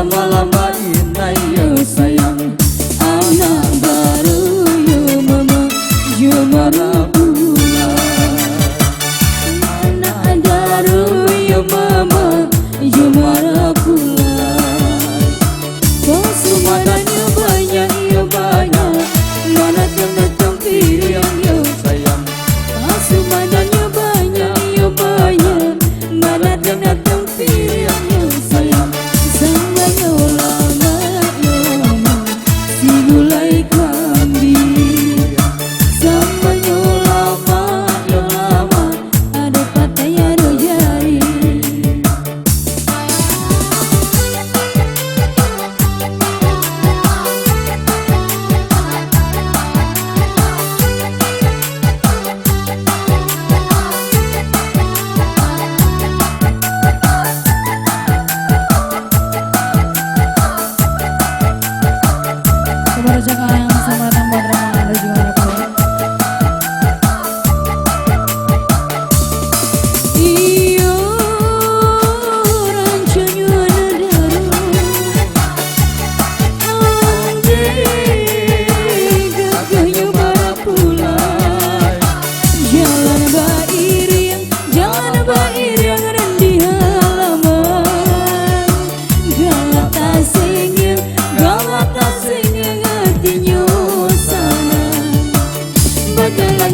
lama-lama inai yo sayang. Anak baru yo mama yo marabula. Anak baru yo mama yo marabula. Kesumadannya banyak yo banyak, mana datang pilihan yo sayang. Kesumadannya banyak yo banyak, mana datang pilihan yo sayang. Samanya lama yo lama si gulai kambing. Samanya lama yo lama ada patah ada jari. Kepada jaka yang sama datang buat ramah Anda juga harapan. Iyo rancanya nadaru ande gagahnya barapulai. Jalan bair yang ada di halaman. Galata singing hatinya sana. Bagalan